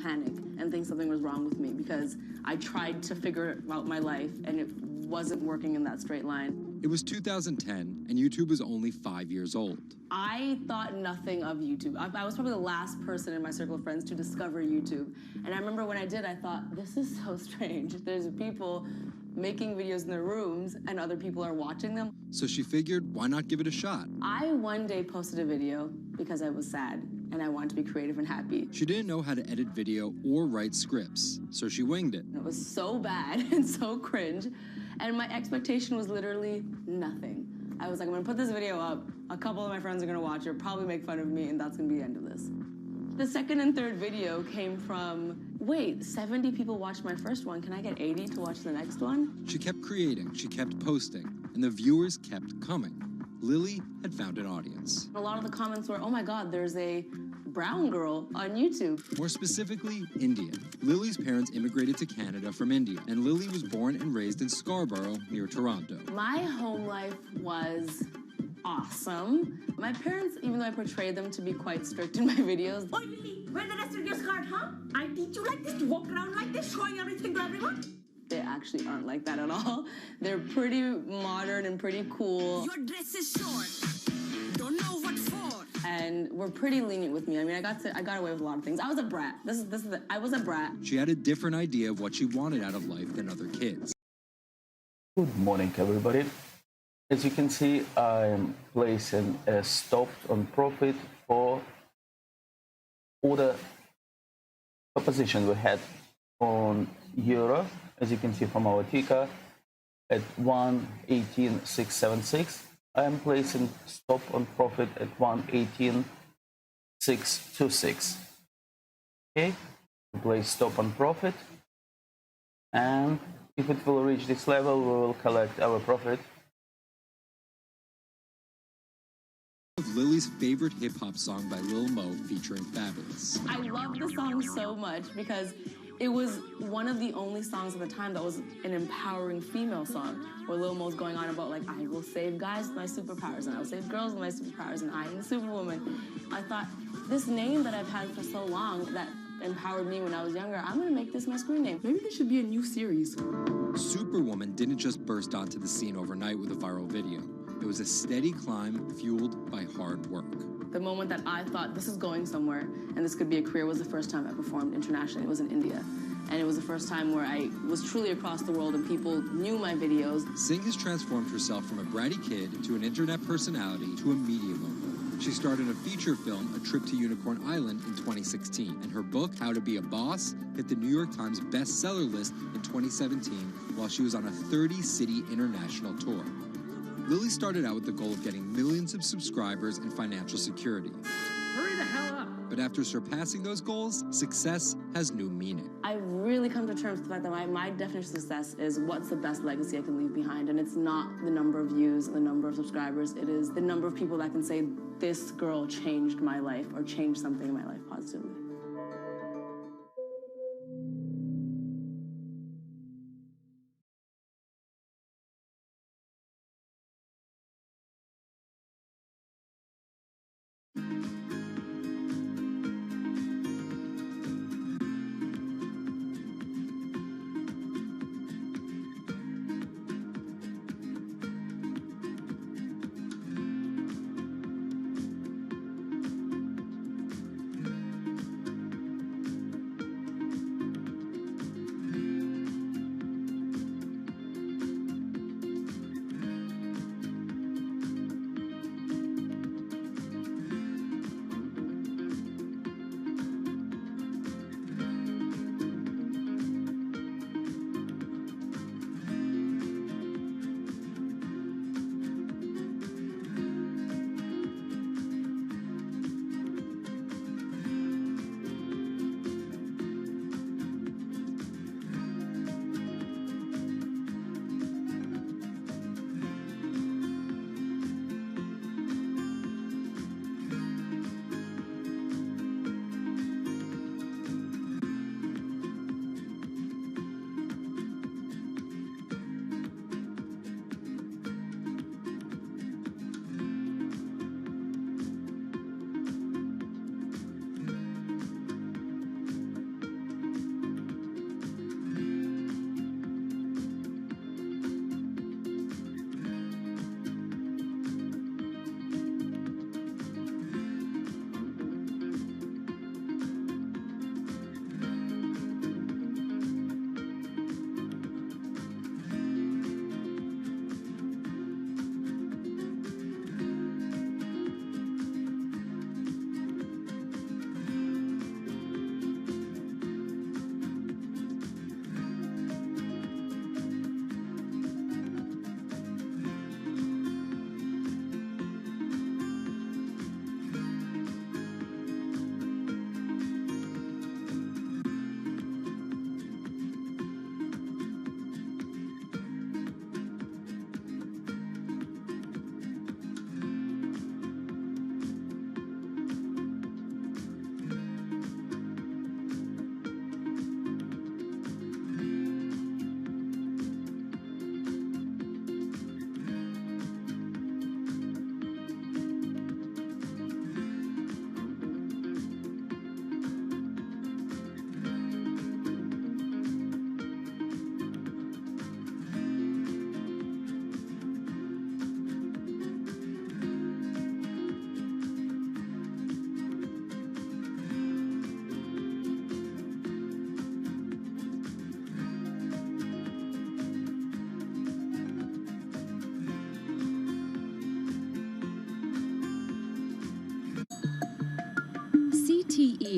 panic and think something was wrong with me because I tried to figure out my life and it wasn't working in that straight line. It was 2010 and YouTube was only 5 years old. I thought nothing of YouTube. I was probably the last person in my circle of friends to discover YouTube. And I remember when I did, I thought, this is so strange. There's people making videos in their rooms and other people are watching them. So she figured, why not give it a shot? I one day posted a video because I was sad and I wanted to be creative and happy. She didn't know how to edit video or write scripts, so she winged it. It was so bad and so cringe. And my expectation was literally nothing. I was like, I'm gonna put this video up. A couple of my friends are gonna watch it, probably make fun of me, and that's gonna be the end of this. The second and third video came from, wait, 70 people watched my first one. Can I get 80 to watch the next one? She kept creating, she kept posting, and the viewers kept coming. Lily had found an audience. A lot of the comments were, oh my God, there's a brown girl on YouTube. More specifically, Indian. Lily's parents immigrated to Canada from India, and Lily was born and raised in Scarborough, near Toronto. My home life was awesome. My parents, even though I portrayed them to be quite strict in my videos. Oh, Lily, where's the rest of your skirt, huh? I teach you like this, to walk around like this, showing everything to everyone? They actually aren't like that at all. They're pretty modern and pretty cool. Your dress is short. Don't know what for. And were pretty lenient with me. I mean, I got away with a lot of things. I was a brat. I was a brat. She had a different idea of what she wanted out of life than other kids. Good morning, everybody. As you can see, I'm placing a stop on profit for the position we had on euro, as you can see from our ticker, at 1.18676. I am placing stop on profit at 1.18626. Okay, place stop on profit, and if it will reach this level, we will collect our profit. Lily's favorite hip-hop song by Lil Mo featuring Fabulous. I love the song so much because it was one of the only songs at the time that was an empowering female song, where Lil Mo's going on about, like, I will save guys with my superpowers, and I will save girls with my superpowers, and I am Superwoman. I thought, this name that I've had for so long that empowered me when I was younger, I'm gonna make this my screen name. Maybe there should be a new series. Superwoman didn't just burst onto the scene overnight with a viral video. It was a steady climb fueled by hard work. The moment that I thought this is going somewhere and this could be a career was the first time I performed internationally. It was in India. And it was the first time where I was truly across the world and people knew my videos. Singh has transformed herself from a bratty kid to an internet personality to a media mogul. She starred in a feature film, A Trip to Unicorn Island, in 2016. And her book, How to Be a Boss, hit the New York Times bestseller list in 2017 while she was on a 30-city international tour. Lily started out with the goal of getting millions of subscribers and financial security. Hurry the hell up! But after surpassing those goals, success has new meaning. I've really come to terms with the fact that my definition of success is what's the best legacy I can leave behind. And it's not the number of views, the number of subscribers. It is the number of people that can say, this girl changed my life or changed something in my life positively.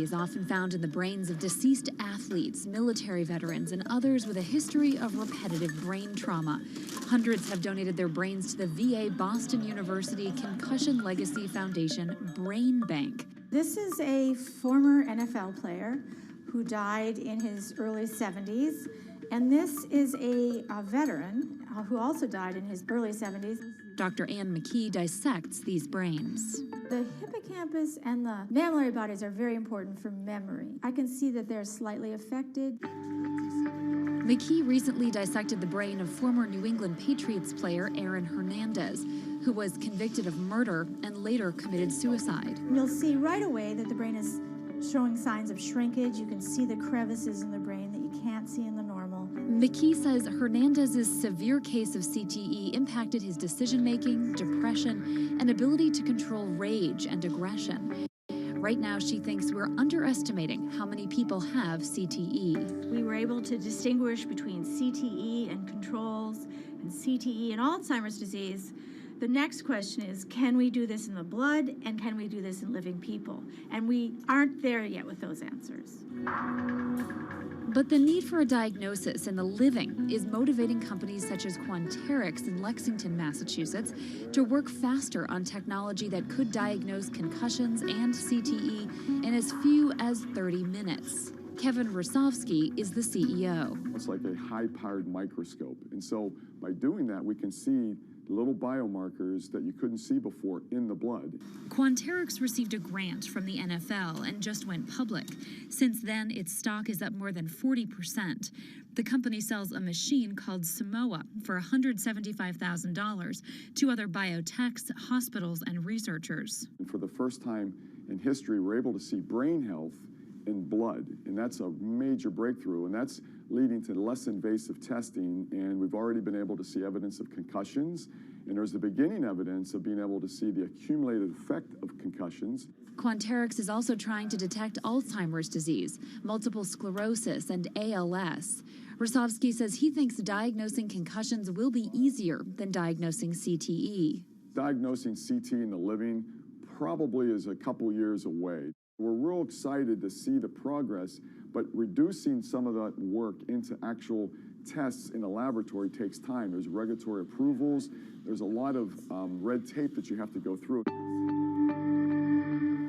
is often found in the brains of deceased athletes, military veterans, and others with a history of repetitive brain trauma. Hundreds have donated their brains to the VA Boston University Concussion Legacy Foundation Brain Bank. This is a former NFL player who died in his early 70s, and this is a veteran who also died in his early 70s. Dr. Ann McKee dissects these brains. The hippocampus and the mammillary bodies are very important for memory. I can see that they're slightly affected. McKee recently dissected the brain of former New England Patriots player Aaron Hernandez, who was convicted of murder and later committed suicide. You'll see right away that the brain is showing signs of shrinkage. You can see the crevices in the brain that you can't see in the normal. McKee says Hernandez's severe case of CTE impacted his decision-making, depression, and ability to control rage and aggression. Right now, she thinks we're underestimating how many people have CTE. We were able to distinguish between CTE and controls and CTE and Alzheimer's disease. The next question is, can we do this in the blood, and can we do this in living people? And we aren't there yet with those answers. But the need for a diagnosis in the living is motivating companies such as Quanterix in Lexington, Massachusetts, to work faster on technology that could diagnose concussions and CTE in as few as 30 minutes. Kevin Rosovsky is the CEO. It's like a high-powered microscope. And so by doing that, we can see little biomarkers that you couldn't see before in the blood. Quanterix received a grant from the NFL and just went public. Since then, its stock is up more than 40%. The company sells a machine called Simoa for $175,000 to other biotechs, hospitals, and researchers. And for the first time in history, we're able to see brain health in blood, and that's a major breakthrough, and that's leading to less invasive testing, and we've already been able to see evidence of concussions, and there's the beginning evidence of being able to see the accumulated effect of concussions. Quanterix is also trying to detect Alzheimer's disease, multiple sclerosis, and ALS. Rosovsky says he thinks diagnosing concussions will be easier than diagnosing CTE. Diagnosing CT in the living probably is a couple years away. We're real excited to see the progress, but reducing some of that work into actual tests in the laboratory takes time. There's regulatory approvals. There's a lot of red tape that you have to go through.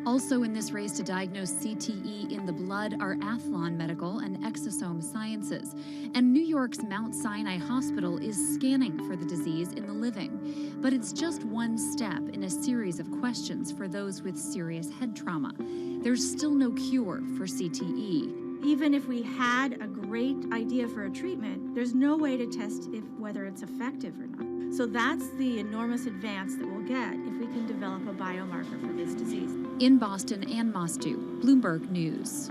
Also in this race to diagnose CTE in the blood are Athlon Medical and Exosome Sciences. And New York's Mount Sinai Hospital is scanning for the disease in the living. But it's just one step in a series of questions for those with serious head trauma. There's still no cure for CTE. Even if we had a great idea for a treatment, there's no way to test whether it's effective or not. So that's the enormous advance that we'll get if we can develop a biomarker for this disease. In Boston, Ann Mostu, Bloomberg News.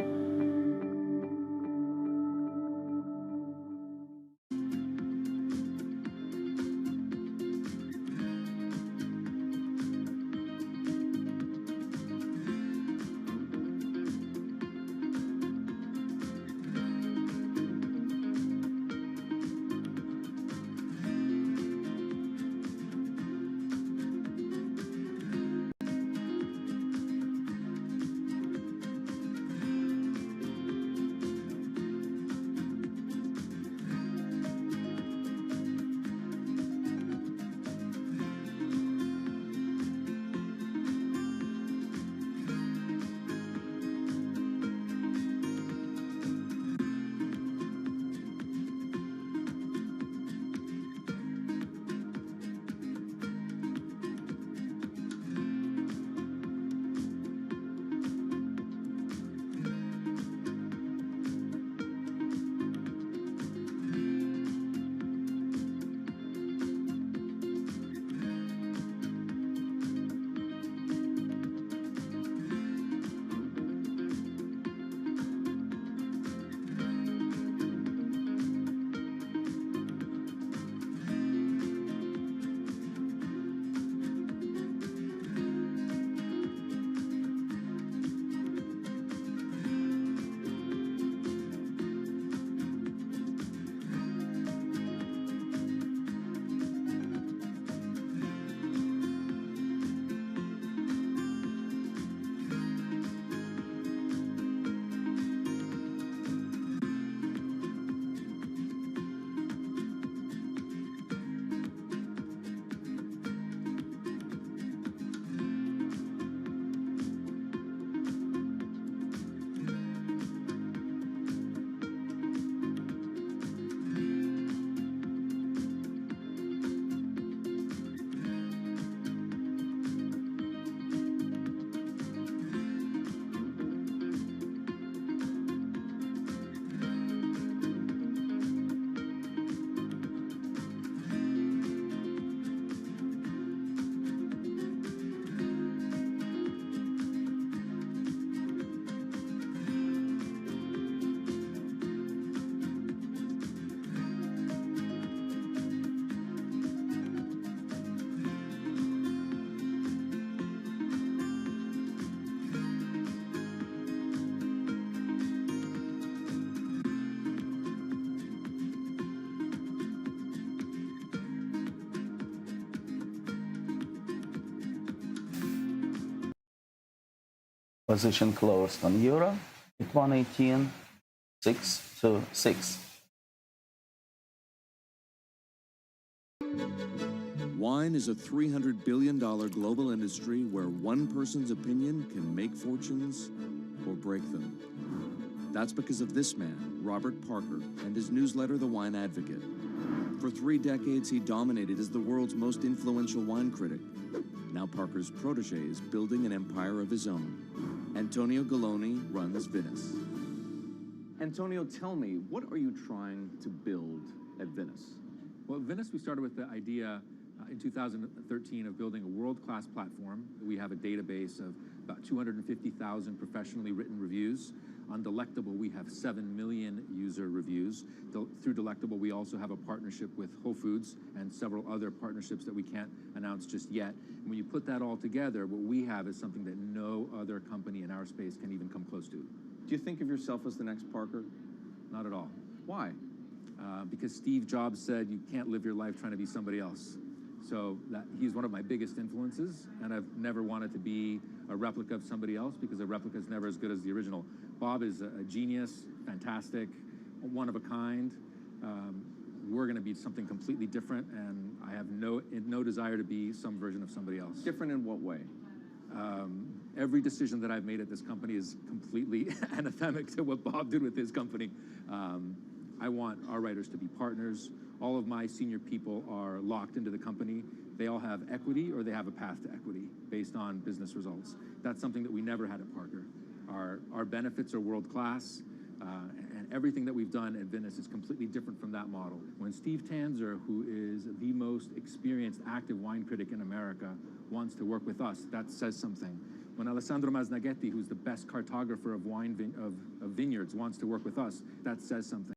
Position closed on euro at 118.626. Wine is a $300 billion global industry where one person's opinion can make fortunes or break them. That's because of this man, Robert Parker, and his newsletter, The Wine Advocate. For 3 decades, he dominated as the world's most influential wine critic. Now Parker's protege is building an empire of his own. Antonio Galloni runs Venice. Antonio, tell me, what are you trying to build at Venice? Well, at Venice, we started with the idea in 2013 of building a world-class platform. We have a database of about 250,000 professionally written reviews. On Delectable, we have 7 million user reviews. Through Delectable, we also have a partnership with Whole Foods and several other partnerships that we can't announce just yet. And when you put that all together, what we have is something that no other company in our space can even come close to. Do you think of yourself as the next Parker? Not at all. Why? Because Steve Jobs said you can't live your life trying to be somebody else. So he's one of my biggest influences, and I've never wanted to be a replica of somebody else because a replica is never as good as the original. Bob is a genius, fantastic, one of a kind. We're going to be something completely different, and I have no desire to be some version of somebody else. Different in what way? Every decision that I've made at this company is completely anathemic to what Bob did with his company. I want our writers to be partners. All of my senior people are locked into the company. They all have equity or they have a path to equity based on business results. That's something that we never had at Parker. Our benefits are world-class, and everything that we've done at Venice is completely different from that model. When Steve Tanzer, who is the most experienced active wine critic in America, wants to work with us, that says something. When Alessandro Masnaghetti, who's the best cartographer of vineyards, wants to work with us, that says something.